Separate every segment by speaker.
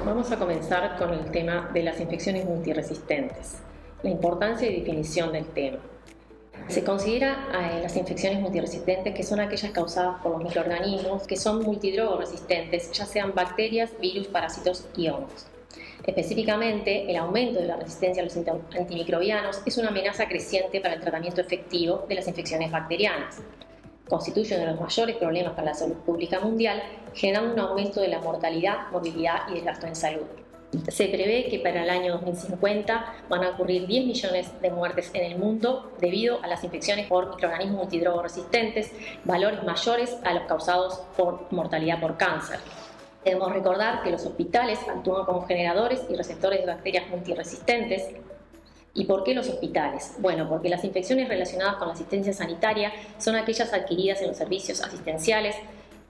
Speaker 1: Vamos a comenzar con el tema de las infecciones multiresistentes, la importancia y definición del tema. Se considera las infecciones multiresistentes que son aquellas causadas por los microorganismos que son multidrogoresistentes, ya sean bacterias, virus, parásitos y hongos. Específicamente, el aumento de la resistencia a los antimicrobianos es una amenaza creciente para el tratamiento efectivo de las infecciones bacterianas. Constituye uno de los mayores problemas para la salud pública mundial, generando un aumento de la mortalidad, movilidad y del gasto en salud. Se prevé que para el año 2050 van a ocurrir 10 millones de muertes en el mundo debido a las infecciones por microorganismos multidrogoresistentes, valores mayores a los causados por mortalidad por cáncer. Debemos recordar que los hospitales actúan como generadores y receptores de bacterias multiresistentes. ¿Y por qué los hospitales? Bueno, porque las infecciones relacionadas con la asistencia sanitaria son aquellas adquiridas en los servicios asistenciales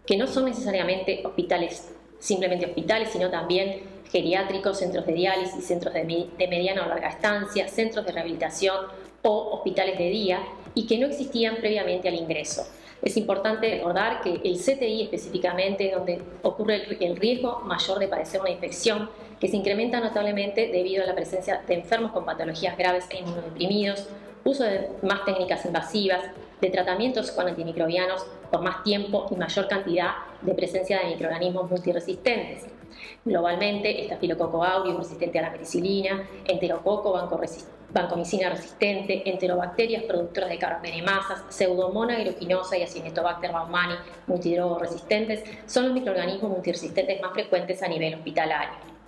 Speaker 1: que no son necesariamente hospitales, simplemente hospitales, sino también geriátricos, centros de diálisis, centros de mediana o larga estancia, centros de rehabilitación o hospitales de día y que no existían previamente al ingreso. Es importante recordar que el CTI específicamente es donde ocurre el riesgo mayor de padecer una infección que se incrementa notablemente debido a la presencia de enfermos con patologías graves e inmunodeprimidos, uso de más técnicas invasivas, de tratamientos con antimicrobianos por más tiempo y mayor cantidad de presencia de microorganismos multiresistentes. Globalmente, Staphylococcus aureus resistente a la penicilina, Enterococo vancomicina resistente, enterobacterias productoras de carbampenemasas, Pseudomonas aeruginosa y Acinetobacter baumannii multidrogoresistentes son los microorganismos multiresistentes más frecuentes a nivel hospitalario.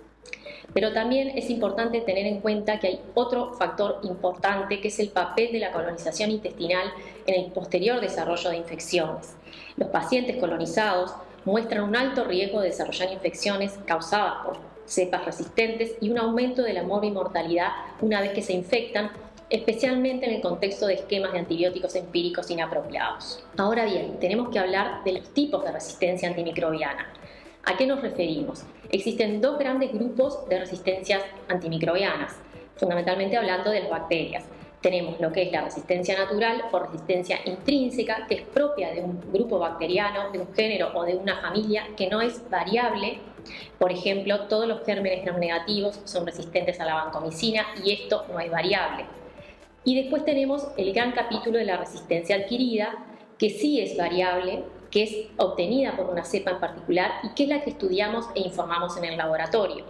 Speaker 1: Pero también es importante tener en cuenta que hay otro factor importante que es el papel de la colonización intestinal en el posterior desarrollo de infecciones. Los pacientes colonizados muestran un alto riesgo de desarrollar infecciones causadas por cepas resistentes y un aumento de la morbimortalidad una vez que se infectan, especialmente en el contexto de esquemas de antibióticos empíricos inapropiados. Ahora bien, tenemos que hablar de los tipos de resistencia antimicrobiana. ¿A qué nos referimos? Existen dos grandes grupos de resistencias antimicrobianas, fundamentalmente hablando de las bacterias. Tenemos lo que es la resistencia natural o resistencia intrínseca, que es propia de un grupo bacteriano, de un género o de una familia que no es variable. Por ejemplo, todos los gérmenes gram-negativos son resistentes a la vancomicina y esto no es variable. Y después tenemos el gran capítulo de la resistencia adquirida, que sí es variable, que es obtenida por una cepa en particular y que es la que estudiamos e informamos en el laboratorio.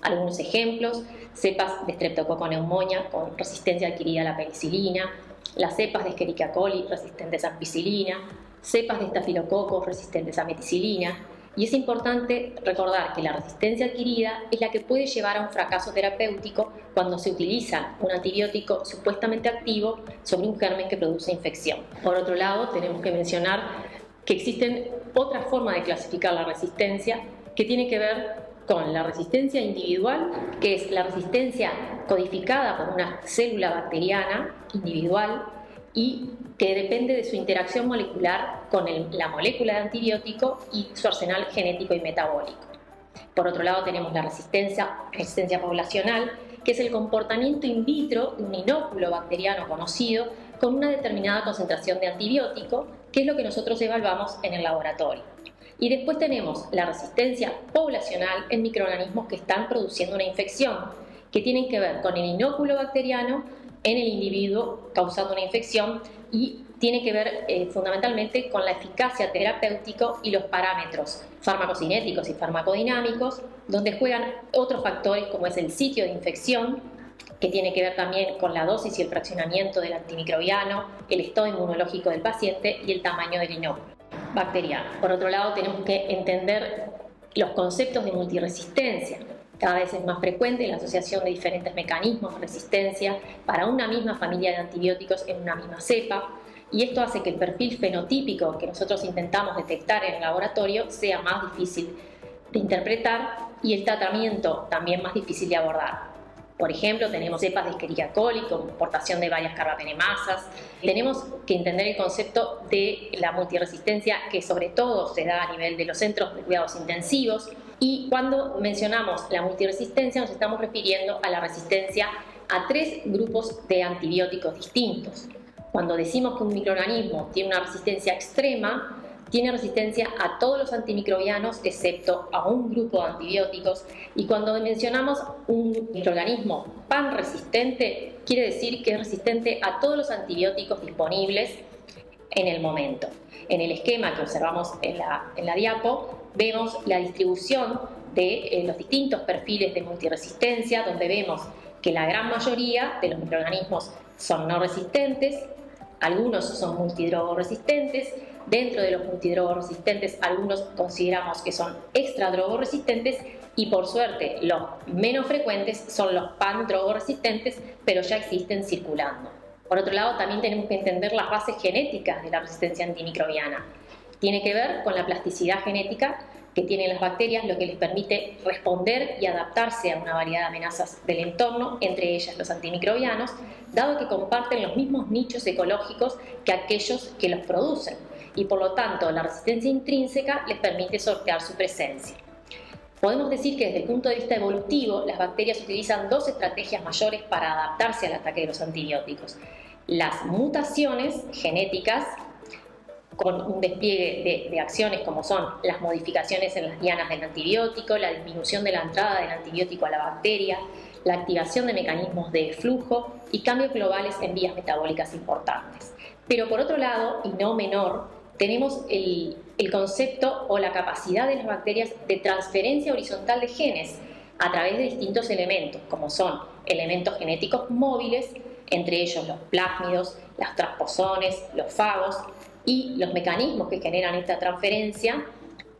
Speaker 1: Algunos ejemplos: cepas de Streptococcus pneumoniae con resistencia adquirida a la penicilina, las cepas de Escherichia coli resistentes a ampicilina, cepas de Staphylococcus resistentes a meticilina. Y es importante recordar que la resistencia adquirida es la que puede llevar a un fracaso terapéutico cuando se utiliza un antibiótico supuestamente activo sobre un germen que produce infección. Por otro lado, tenemos que mencionar que existen otras formas de clasificar la resistencia que tiene que ver con la resistencia individual, que es la resistencia codificada por una célula bacteriana individual y que depende de su interacción molecular con la molécula de antibiótico y su arsenal genético y metabólico. Por otro lado, tenemos la resistencia poblacional, que es el comportamiento in vitro de un inóculo bacteriano conocido con una determinada concentración de antibiótico, que es lo que nosotros evaluamos en el laboratorio. Y después tenemos la resistencia poblacional en microorganismos que están produciendo una infección, que tienen que ver con el inóculo bacteriano en el individuo causando una infección y tiene que ver fundamentalmente con la eficacia terapéutica y los parámetros farmacocinéticos y farmacodinámicos, donde juegan otros factores como es el sitio de infección, que tiene que ver también con la dosis y el fraccionamiento del antimicrobiano, el estado inmunológico del paciente y el tamaño del inóculo bacteriano. Por otro lado, tenemos que entender los conceptos de multiresistencia. Cada vez es más frecuente la asociación de diferentes mecanismos de resistencia para una misma familia de antibióticos en una misma cepa, y esto hace que el perfil fenotípico que nosotros intentamos detectar en el laboratorio sea más difícil de interpretar y el tratamiento también más difícil de abordar. Por ejemplo, tenemos cepas de Escherichia coli con portación de varias carbapenemasas. Tenemos que entender el concepto de la multiresistencia, que sobre todo se da a nivel de los centros de cuidados intensivos. Y cuando mencionamos la multiresistencia nos estamos refiriendo a la resistencia a 3 grupos de antibióticos distintos. Cuando decimos que un microorganismo tiene una resistencia extrema, tiene resistencia a todos los antimicrobianos excepto a un grupo de antibióticos, y cuando mencionamos un microorganismo panresistente quiere decir que es resistente a todos los antibióticos disponibles en el momento. En el esquema que observamos en la diapo vemos la distribución de los distintos perfiles de multiresistencia, donde vemos que la gran mayoría de los microorganismos son no resistentes, algunos son multidrogoresistentes. Dentro de los multidrogoresistentes, algunos consideramos que son extradrogoresistentes, y por suerte los menos frecuentes son los pandrogoresistentes, pero ya existen circulando. Por otro lado, también tenemos que entender las bases genéticas de la resistencia antimicrobiana. Tiene que ver con la plasticidad genética que tienen las bacterias, lo que les permite responder y adaptarse a una variedad de amenazas del entorno, entre ellas los antimicrobianos, dado que comparten los mismos nichos ecológicos que aquellos que los producen, y por lo tanto la resistencia intrínseca les permite sortear su presencia. Podemos decir que desde el punto de vista evolutivo, las bacterias utilizan dos estrategias mayores para adaptarse al ataque de los antibióticos: las mutaciones genéticas, con un despliegue de acciones como son las modificaciones en las dianas del antibiótico, la disminución de la entrada del antibiótico a la bacteria, la activación de mecanismos de flujo y cambios globales en vías metabólicas importantes. Pero por otro lado, y no menor, tenemos el concepto o la capacidad de las bacterias de transferencia horizontal de genes a través de distintos elementos, como son elementos genéticos móviles, entre ellos los plásmidos, las transposones, los fagos, y los mecanismos que generan esta transferencia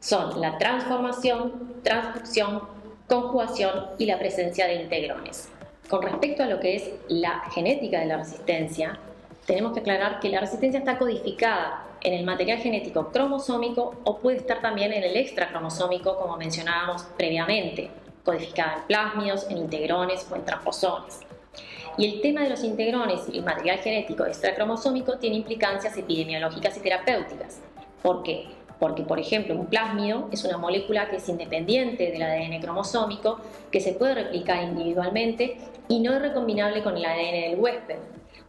Speaker 1: son la transformación, transcripción, conjugación y la presencia de integrones. Con respecto a lo que es la genética de la resistencia, tenemos que aclarar que la resistencia está codificada en el material genético cromosómico o puede estar también en el extracromosómico, como mencionábamos previamente, codificada en plásmidos, en integrones o en transposones. Y el tema de los integrones y el material genético extracromosómico tiene implicancias epidemiológicas y terapéuticas. ¿Por qué? Porque, por ejemplo, un plásmido es una molécula que es independiente del ADN cromosómico, que se puede replicar individualmente y no es recombinable con el ADN del huésped.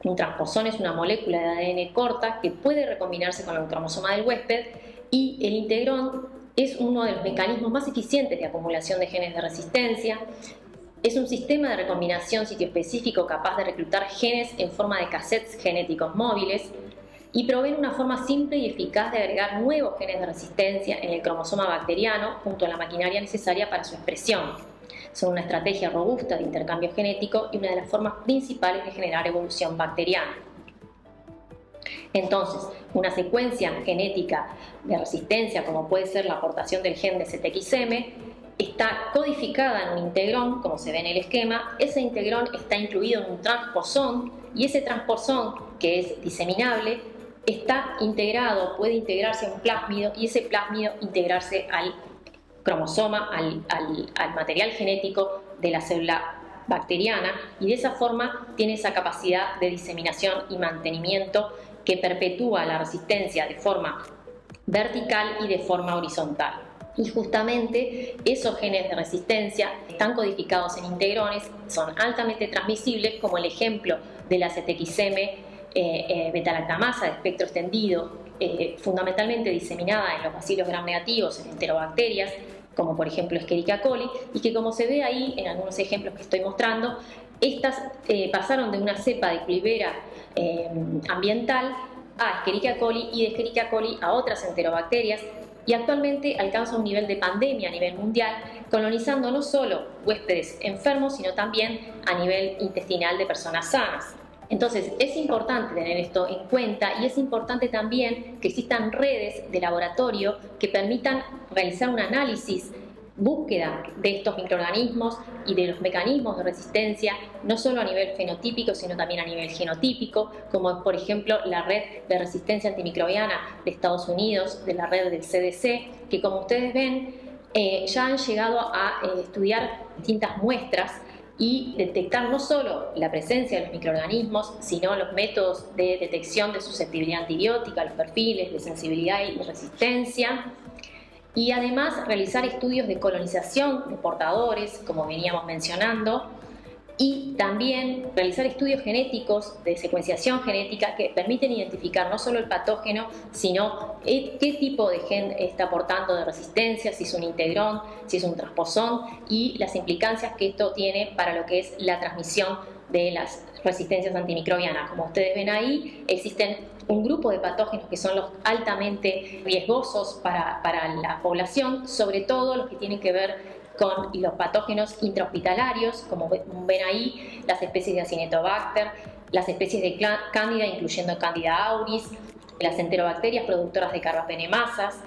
Speaker 1: Un transposón es una molécula de ADN corta que puede recombinarse con el cromosoma del huésped, y el integrón es uno de los mecanismos más eficientes de acumulación de genes de resistencia. Es un sistema de recombinación sitio-específico capaz de reclutar genes en forma de cassettes genéticos móviles y provee una forma simple y eficaz de agregar nuevos genes de resistencia en el cromosoma bacteriano junto a la maquinaria necesaria para su expresión. Son una estrategia robusta de intercambio genético y una de las formas principales de generar evolución bacteriana. Entonces, una secuencia genética de resistencia, como puede ser la aportación del gen de CTXM, está codificada en un integrón, como se ve en el esquema. Ese integrón está incluido en un transposón, y ese transposón, que es diseminable, está integrado, puede integrarse a un plásmido, y ese plásmido integrarse al cromosoma, al material genético de la célula bacteriana, y de esa forma tiene esa capacidad de diseminación y mantenimiento que perpetúa la resistencia de forma vertical y de forma horizontal. Y justamente esos genes de resistencia están codificados en integrones, son altamente transmisibles, como el ejemplo de la CTXM beta-lactamasa de espectro extendido, fundamentalmente diseminada en los bacilos gram negativos, en enterobacterias, como por ejemplo Escherichia coli, y que, como se ve ahí en algunos ejemplos que estoy mostrando, estas pasaron de una cepa de Equilibera ambiental a Escherichia coli, y de Escherichia coli a otras enterobacterias, y actualmente alcanza un nivel de pandemia a nivel mundial, colonizando no solo huéspedes enfermos, sino también a nivel intestinal de personas sanas. Entonces, es importante tener esto en cuenta, y es importante también que existan redes de laboratorio que permitan realizar un análisis, búsqueda de estos microorganismos y de los mecanismos de resistencia, no solo a nivel fenotípico, sino también a nivel genotípico, como por ejemplo la red de resistencia antimicrobiana de Estados Unidos, de la red del CDC, que, como ustedes ven, ya han llegado a estudiar distintas muestras y detectar no solo la presencia de los microorganismos, sino los métodos de detección de susceptibilidad antibiótica, los perfiles de sensibilidad y resistencia, y además realizar estudios de colonización de portadores, como veníamos mencionando, y también realizar estudios genéticos de secuenciación genética que permiten identificar no solo el patógeno, sino qué tipo de gen está aportando de resistencia, si es un integrón, si es un transposón y las implicancias que esto tiene para lo que es la transmisión de las resistencias antimicrobianas. Como ustedes ven ahí, existen un grupo de patógenos que son los altamente riesgosos para la población, sobre todo los que tienen que ver con los patógenos intrahospitalarios, como ven ahí, las especies de Acinetobacter, las especies de Cándida, incluyendo Candida auris, las enterobacterias productoras de carbapenemasas,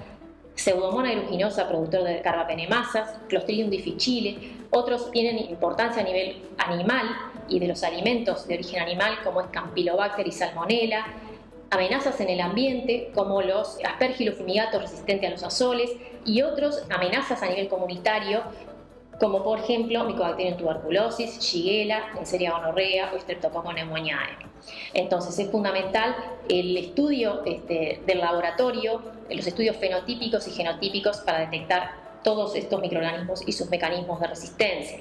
Speaker 1: Pseudomonas aeruginosa productor de carbapenemasas, Clostridium difficile. Otros tienen importancia a nivel animal y de los alimentos de origen animal, como es Campylobacter y Salmonella. Amenazas en el ambiente, como los Aspergillus fumigatos resistentes a los azoles, y otros amenazas a nivel comunitario, como por ejemplo Mycobacterium tuberculosis, Shigella, Neisseria gonorrea o Streptococcus pneumoniae. Entonces es fundamental el estudio del laboratorio, los estudios fenotípicos y genotípicos para detectar todos estos microorganismos y sus mecanismos de resistencia.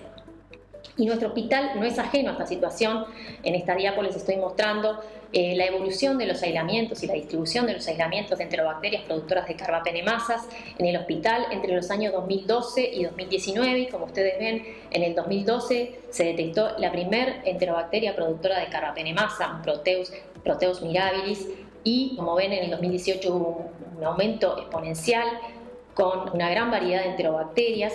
Speaker 1: Y nuestro hospital no es ajeno a esta situación. En esta diapo les estoy mostrando la evolución de los aislamientos y la distribución de los aislamientos de enterobacterias productoras de carbapenemasas en el hospital entre los años 2012 y 2019. Y como ustedes ven, en el 2012 se detectó la primer enterobacteria productora de carbapenemasa, Proteus mirabilis, y como ven, en el 2018 hubo un aumento exponencial con una gran variedad de enterobacterias.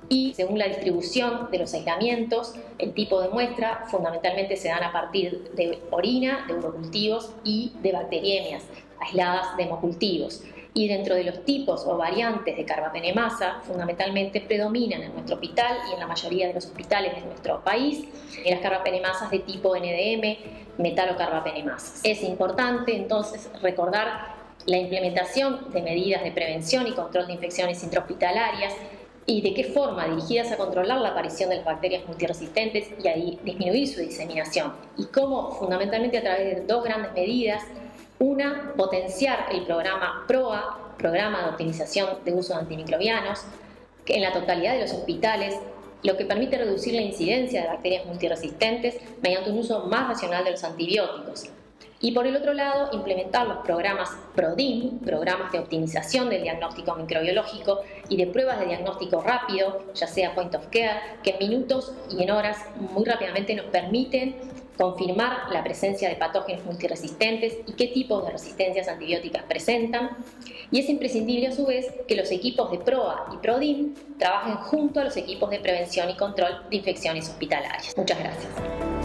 Speaker 1: Y según la distribución de los aislamientos, el tipo de muestra fundamentalmente se dan a partir de orina, de urocultivos y de bacteriemias aisladas de hemocultivos. Y dentro de los tipos o variantes de carbapenemasa, fundamentalmente predominan en nuestro hospital y en la mayoría de los hospitales de nuestro país las carbapenemasas de tipo NDM, metalocarbapenemasas. Es importante entonces recordar la implementación de medidas de prevención y control de infecciones intrahospitalarias y de qué forma dirigidas a controlar la aparición de las bacterias multiresistentes y a disminuir su diseminación. Y cómo, fundamentalmente a través de dos grandes medidas: una, potenciar el programa PROA, Programa de Optimización de Uso de Antimicrobianos, que en la totalidad de los hospitales, lo que permite reducir la incidencia de bacterias multiresistentes mediante un uso más racional de los antibióticos. Y por el otro lado, implementar los programas PRODIM, programas de optimización del diagnóstico microbiológico y de pruebas de diagnóstico rápido, ya sea point of care, que en minutos y en horas muy rápidamente nos permiten confirmar la presencia de patógenos multiresistentes y qué tipos de resistencias antibióticas presentan. Y es imprescindible a su vez que los equipos de PROA y PRODIM trabajen junto a los equipos de prevención y control de infecciones hospitalarias. Muchas gracias.